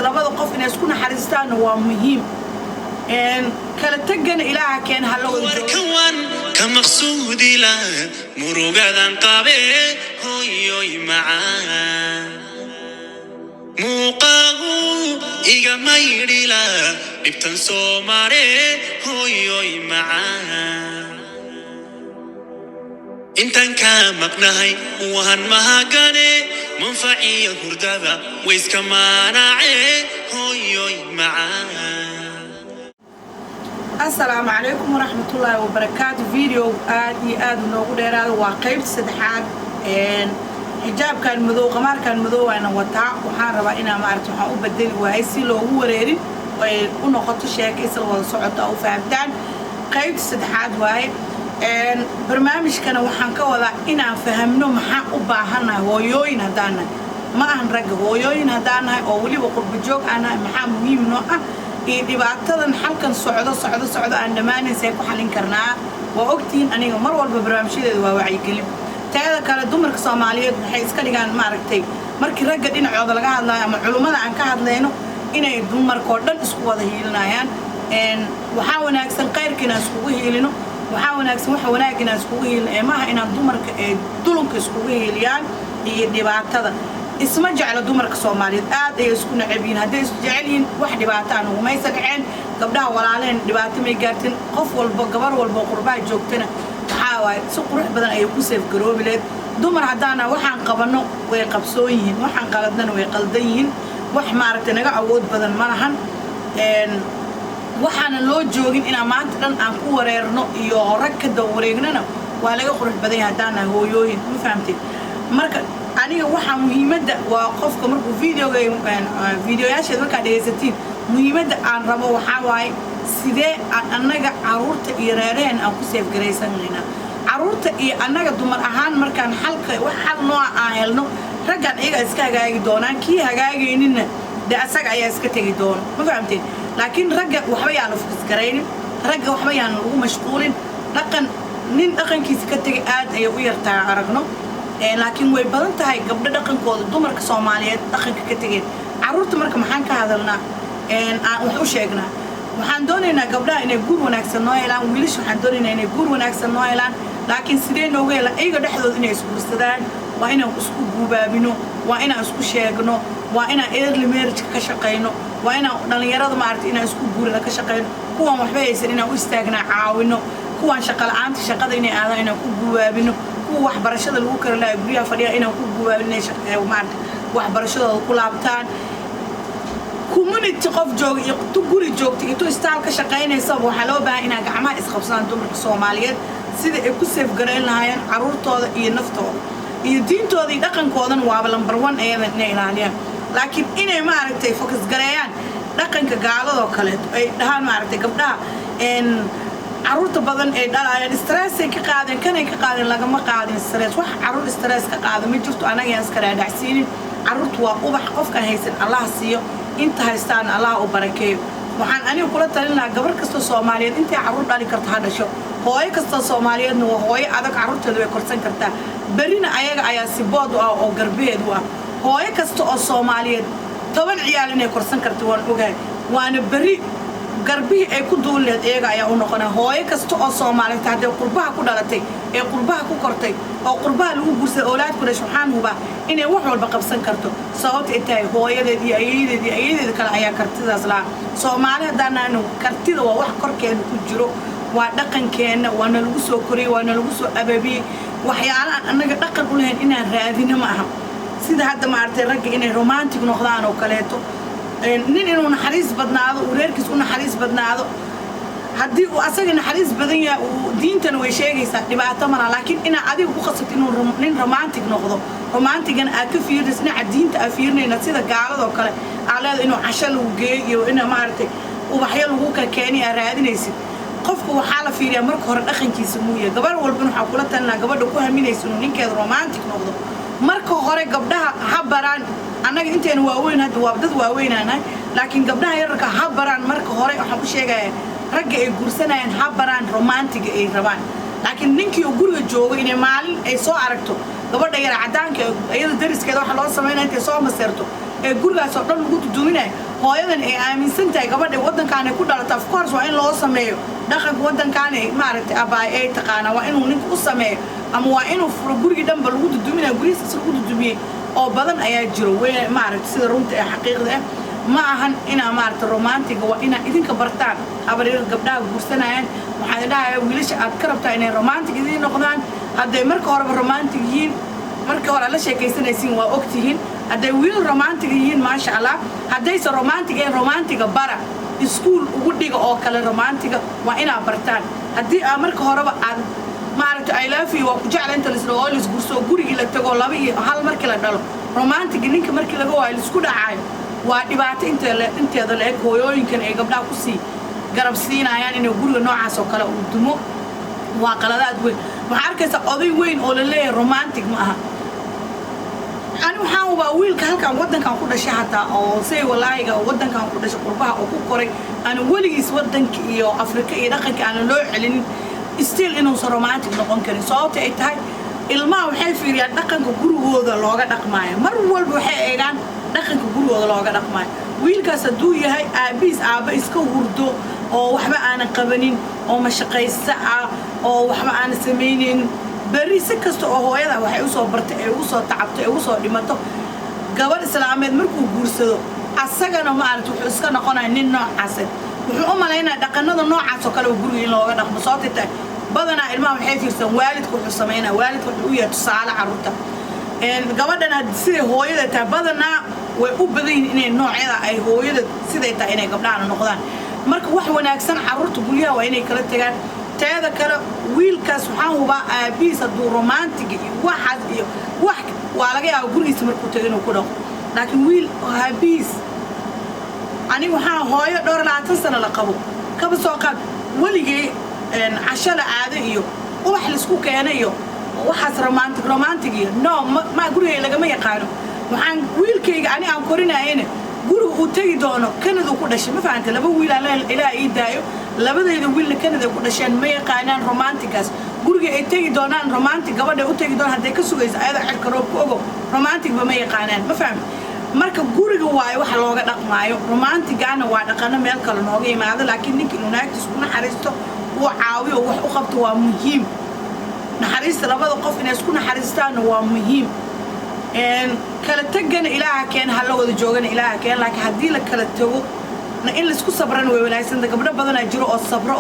labada qof inay isku naxariistaan waa muhiim kala tagana ilaaha keen hal loo warkan ka maqsuudi la murugadan qabe hooyoy macaan muuqaagu iga maydhila dhibtan soo mare hooyoy macaan intan ka maqnahay waan mahagane manfaciya hurdada wayska maanaace hooyoy macaan. السلام عليكم ورحمة الله وبركاته. فيديو آد نوغو ديراد وقيبت سدحاد حجاب كان مذو قمار كان مذو وانا وطاع وحان ربا إنا مارت وحان أبدل وهيسي لو هو ريري ونقطو شاكي سلوى صعود أو فهمتان قيبت سدحاد واي برنامج كان وحان كوضا إنا فهمنو محا أباهانا هويوين هدانا ما أهن رق هويوين هدانا أولي وقرب جوك أنا محا مهم نوعا dhibaatadan halkan socdo aan dhamaanaysa ku xalin karnaa waa ogtiin aniga mar walba barnaamijyadeedu waa wacyi gelin taada kale dumarka Soomaaliyeed waxay iska dhigaan maaragtay markii ragga dhinacooda laga hadlayo ama culimada aan ka hadlayno inay dumarka oo dhan isku wada hiilinayaan waxa wanaagsan qayrkiina isku hiilino waxa wanaagsan waxa wanaagina isku hiilin maaha inaan dumarka dulunka isku hiiliyaan iyo dhibaatada اسمه جعل دمرك صومالي آد يسكن عبين هذا جعلين واحد باتان وما يسقعين قبلها ولا علين دبات ما يقارتين قف والبقبر والبقرباء جوكتنا حاول سقروح بدن أيكو سيف قروب لد دمر عدانا وحن قبنا ويقبسوين وحن قلدنا ويقلدين وحمارتنا قعود بدن مرحن وحن اللو جوجين إن ما ترن أنكو وريرنو يورك دوريننا ولا يخرج بدن عدانا هو يوين مفهمتي مركز أنا واحد مهمة وقفك مركو فيديوهات مركا ديستين مهمة عن ربا وحواي سيدة أنك عرورت إيرارين أو كسيف جريسان لنا عرورت أنك دمر أهان مركان حلقة وحال نوع عائلنا رجع إيجا إسكا جاي دونا كي هجاي إننا ده أساق أي إسكا تيجي دون ما فهمتين لكن رجع وحوي على فلوس جرين رجع وحوي عن هو مشغولين لكن نين كيس كتيجي آد أي ويرتاع عرقنا لكن way badan tahay gabdho dhaqankooda dumarka Soomaaliyeed dhaqanka ka tageen caruurta marka maxaan ka hadalnaa aan wax u sheegnaa waxaan doonaynaa gabdhaha inay guur wanaagsan noo helaan wiilasha waxaan doonaynaa inay guur wanaagsan noo helaan laakiin sidee nooga helaan iyaga dhexdooda inay isku gursadaan waa inaan isku guubaabino waa inaan isku sheegno waa inaan early marriage ka shaqeyno waa inaan dhalinyarada maartay inaan isku guurada ka shaqeyno kuwan waxba haysan inaan u istaagnaa caawino kuwan shaqo la'aanta shaqada inay aadaan inaan ku guubaabino waxbarashada lagu kala laa guriga fadhiya inaan ku guubaabinay shaqo maarta waxbarashada ku laabtaan community qof joog iyo guri joogto iyo istaal ka shaqeynaysa waxa loo baahan inaan gacmaha isqabsadaan dumarka Soomaaliyeed sida ay ku safe gareyn lahaayeen caruurtooda iyo naftooda iyo diintooda iyo dhaqankoodan waa number 1 ayada inay ilaaliyaan laakiin inay maaragtay focus gareeyaan dhaqanka gaalada oo kale ay dhahaan maaragtay gabdhaha عروض بدن دلائل ستريس كقاعدين كان كقاعدين لقما قاعدين ستريس وح عروض ستريس كقاعدة مجرت أنا ينسكر على حسين عروض وأوبح قف كان هيسن الله سيو أنت هيستان الله وبركيه وحن أنا وقولت لنا قبل كسر Soomaaliyeed أنت عروض على كرت هذا شو هواي كسر Soomaaliyeed إنه هواي عادك عروض تدوي كرسن كرتها برينا أيا سباد أو قربيه دوا هواي كسر Soomaaliyeed طبعا عيالنا كرسن كرتوان وجاي وأنا بري قربيه أكون دولة إيجا يا أنقنا هواي كستو أصلا تهدي قربها كدلتي قربها كقرتي أو قربها لو بس أولاد كل سبحان هو إنه وحول بقبسن كرتو صوت إنتاي هواي دي أيد كلا أيا كرتي أصلا Soomaaliya دانا إنه كرتي ده وح كركين كجرو ودقن كين وأنا لوسو كوري وأنا لوسو أبابي وحيانا أنا دقن كلهن إنه رادين معهم سيد هذا ما أرتي رجع إنه رومانتيك نخدان وكلاته نين إنه نحريص بدناده وريركس إنه حريص بدناده هدي وأصلا نحريص بدنيا ودين تنوي شيء يسا نبقى تمر لكن إنا عادي وقصة إنه نين رومانتيك نخده رومانتيك أنا أكفير نسنا عدين تأفيرني نسيدا قاعدة وكله على إنه عشل وجي وإنه ما أرتي وبحيل هو كاني أرادي نيسي قفك وحالة فيريا مرك هر أخن كيسموية قبل والبنو حقولتنا قبل دكوها مين يسونين نين كده رومانتيك نخده مرك هر قبلها حبران أنا أنت إنه واوين هاد وابدت واوين أنا لكن قبلها يرك حبران مرك هر أحب شيء رجع يقرسنا إن حبران رومانتيك إيه ربان لكن نينك يقول الجو إنه مال أي صو عرقته قبل ده يرعدان كأي درس كده وحلاص سمينا أنت صو مسيرته ee gurigaas oo dhan lagu duduminayo hooyadan ay aaminsan tahay gabadha wadankan ay ku dhalatay of course waa in loo sameeyo dhaqanka wadankan ay maaragtay abaay ay taqaana waa inuu ninku u sameeyo ama waa inuu furo gurigi dhanba lagu duduminayo gurigiisa lagu dudumiyey oo badan ayaa jiro way maaragtay sida runta ee xaqiiqda ah ma ahan inaa maaragtay romantiga waa inaa idinka bartaan habaryar gabdhaha guursanayaan waxaan idhahayaa wiilasha aad ka rabtaa inay romantic idiin noqdaan hadday marka horeba romantic yihiin marka hore la sheekaysanaysiin waa ogtihiin hadday wiil romantic yihiin maasha allah haddayse romantic ee romantiga bara iskuul ugu dhiga oo kale romantiga waa inaa bartaan haddii aa marka horeba aad maaragtay I love you waa ku jecla inta lisla oo lisguurso gurigii la tago laba iyo hal markii la dhalo romantic ninka markii laga waayo lisku dhacayo waa dhibaato inteeda la eg hooyooyinkan ay gabdhaha ku sii garab siinayaan inay guriga noocaas oo kale uu dumo waa qaladaad weyn waxaa arkaysa oday weyn oo la leeyahay romantic ma aha ani waxaan ubaa wiilka halkan wadankan ku dhashay hataa oo say walaahiga wadankan ku dhashay qurbaha oo ku koray aan weligiis wadanka iyo afrika iyo dhaqanka aan loo celinin still inuusan romantic noqon karin sababta ay tahay ilmaha waxay fiiriyaan dhaqanka gurigooda looga dhaqmaayo mar walba waxay eegaan dhaqanka gurigooda looga dhaqmaayo wiilkaas hadduu yahay aabihiis aabba iska hurdo oo waxba aanan qabanin oo mashaqaysta ah oo waxba aanan samaynin berri si kasta oo hooyada waxay u soo bartay ee ugu soo tacabtay ee ugu soo dhimato gabadh islaameed markuu guursado asagana maaragtay wuxuu iska noqonayaa nin noocaas wuxuu u malaynayaa dhaqanada noocaas oo kale oo guriga in looga dhaqmo sababtay tahay badanaa ilmaha waxay fiirsan waalidka wuxuu sameynaa waalidka wuxuu u yahay tusaale carruurta gabadhan siday hooyada tahay badanaa way u badan yihiin inay noocyada ay hooyada siday tahay inay gabdhahana noqdaan marka wax wanaagsan carruurta guryaha waa inay kala tagaan teeda kale wiilkaas waxaan hubaa aabihiis hadduu romantiga iyo waxaas iyo wax waa laga yaaba gurigiisa markuu tago inuu ku dhaqo laakiin wiil aabihiis aniga waxaa hooyo dhowr 20 sano la qabo kaba soo qaad weligay casho la aado iyo ubax laisku keena iyo waxaas romantic iyo no ma gurigay lagama yaqaano waxaan wiilkayga ani aan korinayana guriga uu tagi doono Canada ku dhashay ma fahanka laba wiil ilaa ii daayo labadayda wiilna Canada ku dhasheen ma yaqaanaan romanticaas guriga ay tagi doonaan romantic gabadha u tagi doon haday ka sugayso ayada xirka roob ku ogo romantic ba ma yaqaanaan ma fahmi marka guriga waay wax looga dhaqmaayo romanticana waa dhaqano meel kale nooga yimaado laakiin ninka inuu naagtiis ku naxariisto uu caawiyo wax u qabto waa muhiim naxariista labada qof inay isku naxariistaan waa muhiim kala tagana ilaaha keen hal wada joogana ilaaha keen laakiin hadii la kala tago in la isku sabran way wanaagsan gabdho badan ay jiro oo sabr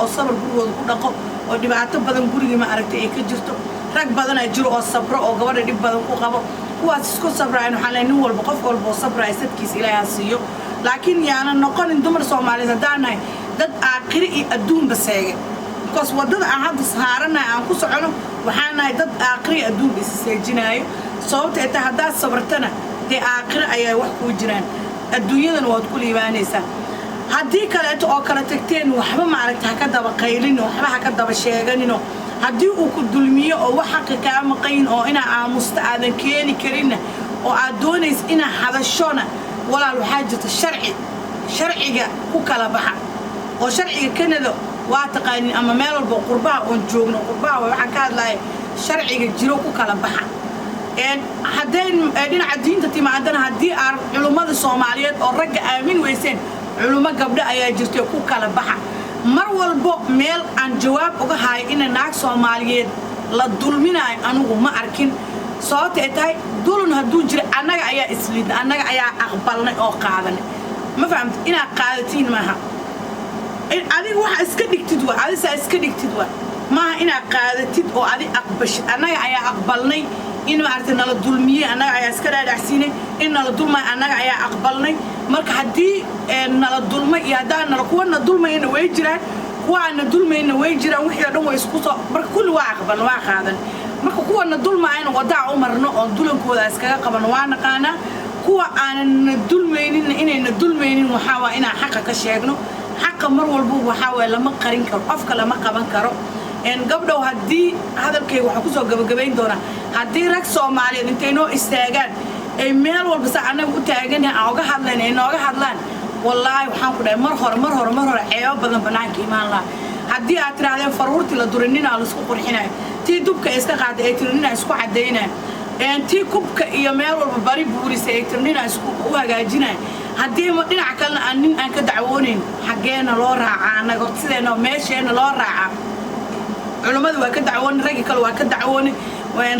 gurigooda ku dhaqo oo dhibaato badan guriga ma aragtay ay ka jirto rag badan ay jiro oo sabr oo gabadha dhib badan ku qabo kuwaas isku sabraan waxa la nin walba qof walba sabray sadkiis ilaaha siiyo laakiin yaana noqon dumar Soomaaliyeed hadaanahay dad aakhiri iyo adduun baseege because wadada aan hadda saarana aan ku socono waxaan nahay dad aakhiri adduun isseejinaayo sababta ay tahay hadaa sabartana dee aakhiri ayaa wax ku jiraan adduunyadan waad ku liibaanaysaa haddii kaleeto oo kala tagteen waxba ma aragtaa ka daba qaylin waxba ka daba sheeganin haddii uu ku dulmiyo oo wax xaq ka maqayn oo ina aamusta aadan keeni karin oo aad doonays ina hadashona walaal waxaa jirta sharciga ku kala baxa oo sharciga Canada waa taqaanin ama meel walba qurbaha oo joogno qurbaha waxa ka hadlay sharciga jiro ku kala baxa haddeen dhinaca diinta timaadana haddii aan culimada Soomaaliyeed oo ragga aamin weyseen culimo gabdho ayaa jirtay ku kala baxa mar walbo meel aan jawaab uga haay in naag Soomaaliyeed la dulminayo anigu ma arkin sababta ay tahay dulun hadduu jiro annaga ayaa isliid annaga ayaa aqbalnay oo qaadanay ma fahamta ina qaadatiin maaha adiga waxa iska dhigtid waa adiga iska dhigtid waa maaha ina qaadatid oo adiga aqbash annaga ayaa aqbalnay in ma aragtay nala dulmiye annaga ayaa iska dhaadhacsiinay in nala dulmay annaga ayaa aqbalnay marka hadii nala dulmay iyo hadaan nala kuwana dulmayna way jiraan kuwana dulmayna way jiraan wixii dhan way isku soo marka kulli waa aqbal waa qaadan marka kuwana dulmayna wadaa u marno oo dulankooda iskaga qaban waa naqaana kuwa aanan dulmaynin inayna dulmaynin waxa waa inaan xaq ka sheegno xaq mar walba waxa waa lama qarin karo afka lama qaban karo gabdhow haddii hadalkayga waxa ku soo gabagabayn doona haddii rag Soomaaliyeed intay noo istaagaan ay meel walba sa anagu u taagan aan uga hadlayna ay nooga hadlaan wallaahi waxaan ku dhahay mar hore ceebo badan banaanka imaan laha haddii aad tirahdeen faruurti la durinina la isku qurxinayo tii dubka iska qaaday ay tirinina isku cadeynaa tii kubka iyo meel walba bari buurisay ay tirnina isku u hagaajinay haddii ma dhinac kalena aan nin aan ka dacwoonayn xageena loo raacaa anaga sideena meesheena loo raacaa culimadu waa ka dacwoon raggi kale waa ka dacwoon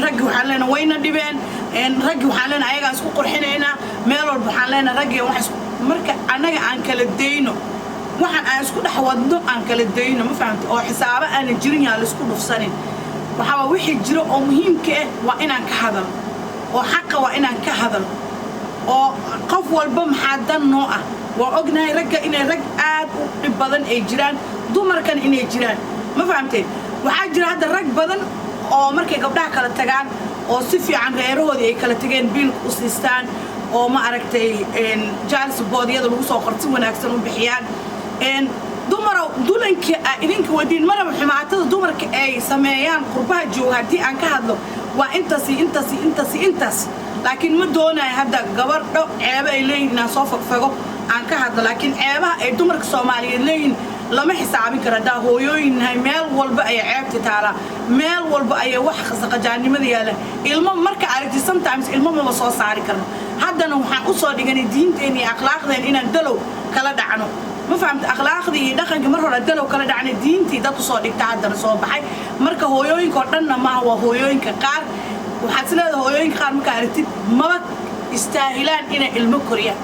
raggi waxaan leenahay wayna dhibeen raggi waxaan leenahay ayaga isku qurxinayna meel walba waxaan leenahay raggi wax marka anaga aan kala deyno waxaan aan isku dhaxwadno aan kala deyno ma fahamtay oo xisaabo aan jirin yaa la isku dhufsanin waxa wixii jiro oo muhiimka ah waa inaan ka hadal oo xaq waa inaan ka hadal oo qof walba maxaa dan noo ah waa ognahay ragga inay rag aad u dhib badan ay jiraan dumarkan inay jiraan ma fahamtay waxaa jira hadda rag badan oo markay gabdhaha kala tagaan oo si fiican reerahoodii ay kala tageen biilka u siistaan oo ma aragtay jaalis boodiyada lagu soo qorti wanaagsan u bixiyaan dumaro dulanka idinka wadiin maraba xumaatada dumarka ay sameeyaan qurbaha jooga haddii aan ka hadlo waa intaas laakiin ma doonayo hadda gabadho ceeba ay leeyihin inaan soo fogfago aan ka hadlo laakiin ceebaha ay dumarka Soomaaliyeed leeyihin lama xisaabin karo daa hooyooyinhay meel walba ay ceebta taala meel walba ay wax khasaqajaanimada yaala ilmo marka aragti sometimes ilmo ma soo saari karno haddana waxaan u soo dhiganay diinteena iyo akhlaaqdeena inaan dalow kala dhacno ma fahamta akhlaaqdii iyo dhaqanka mar hore dalow kala dhacnay diintii dad u soo dhigta haddana soo baxay marka hooyooyinka oo dhanna ma waa hooyooyinka qaar waxaad isleedahay hooyooyinka qaar marka aragtid maba istaahilaan inay ilmo koriyaan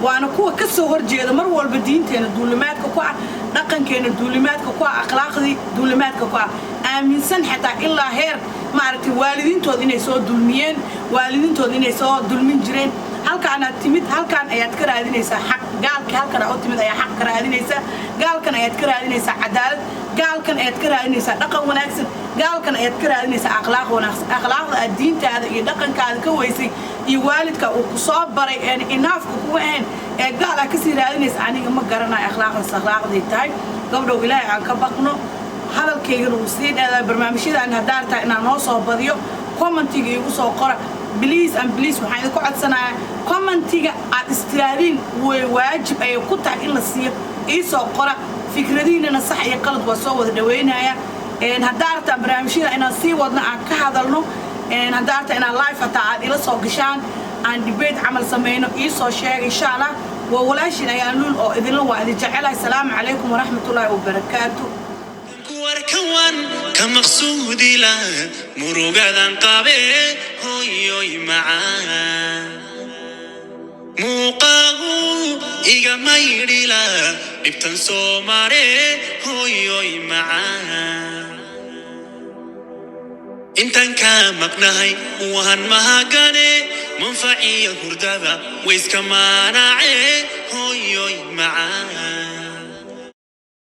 waana kuwa ka soo horjeeda mar walba diinteena duulimaadka ku ah dhaqankeena duulimaadka ku ah akhlaaqdii duulimaadka ku ah aaminsan xataa ilaa heer ma aragtay waalidiintood inay soo dulmiyeen waalidiintood inay soo dulmin jireen halkaan aad timid halkaan ayaad ka raadinaysaa xaq gaalka halkaan aad timid ayaa xaq ka raadinaysaa gaalkan ayaad ka raadinaysaa cadaalad gaalkan ayaad ka raadinaysaa dhaqan wanaagsan gaalkan ayaad ka raadinaysaa akhlaaq wanaagsan akhlaaqda aad diintaada iyo dhaqankaada ka weysay iyo waalidka uu ku soo baray inaafka kuwa ahayn ee gaal aad ka sii raadinaysa aniga ma garanayo akhlaaqday tahay gabdhow ilaahay aan ka baqno hadalkaygana uu sii dheedaa barnaamijyadaan haddaan tahay inaan noo soo badiyo commentiga igu soo qora please waxaan idinku codsanayaa commentiga aad istiraadiin way waajib ay ku tahay in la siiyo ii soo qora fikradiinana sax iyo qalad waa soo wada dhaweynaya haddaan rabtaan barnaamijyada inaan sii wadno aan ka hadalno haddaan rabtaan inaan live hataa aad ila soo gashaan aan debate camal samayno ii soo sheega insha allah waa walaashin ayaan luul oo idinla waa idin jecelahay salaamu calaykum waraxmatullaahi wabarakaatu warkawan ka maqsuudi la murugadan qabe hooyoy macaan muuqaagu iga maydhila dhibtan soo mare hooyoy macaan intan ka maqnahay waan mahagane manfaciya hurdada wayska maanaace hooyoy macaan